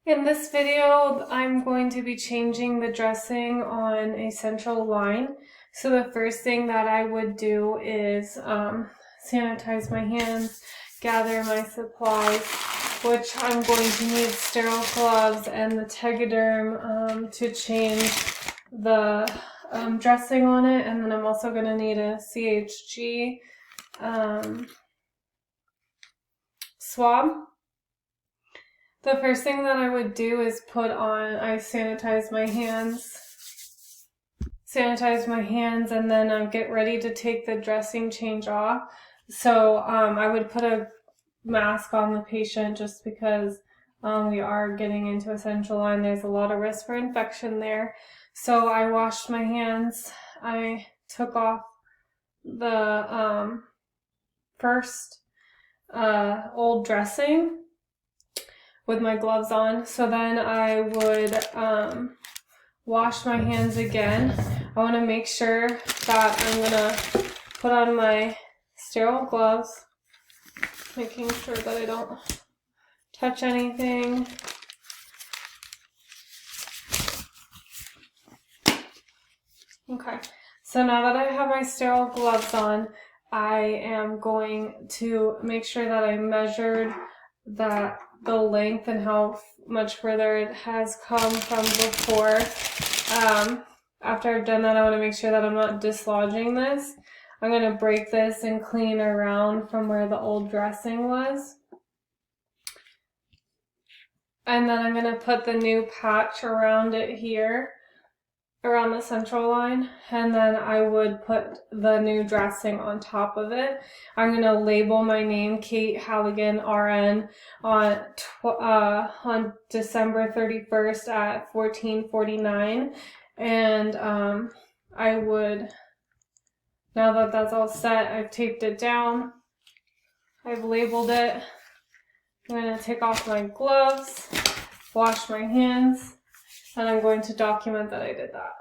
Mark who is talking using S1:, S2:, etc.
S1: In this video, I'm going to be changing the dressing on a central line. So the first thing that I would do is sanitize my hands, gather my supplies, which I'm going to need sterile gloves and the Tegaderm to change the dressing on it. And then I'm also going to need a CHG swab. The first thing that I would do is I sanitize my hands, and then get ready to take the dressing change off. So I would put a mask on the patient just because we are getting into a central line. There's a lot of risk for infection there. So I washed my hands. I took off the first old dressing with my gloves on. So then I would wash my hands again. I want to make sure that I'm going to put on my sterile gloves, making sure that I don't touch anything. Okay, so now that I have my sterile gloves on, I am going to make sure that I measured the length and how much further it has come from before. After I've done that, I want to make sure that I'm not dislodging this. I'm going to break this and clean around from where the old dressing was. And then I'm going to put the new patch around it here, around the central line, and then I would put the new dressing on top of it. I'm going to label my name, Kate Halligan, RN, on December 31st at 14:49, and I would, now that that's all set, I've taped it down, I've labeled it. I'm going to take off my gloves, wash my hands, and I'm going to document that I did that.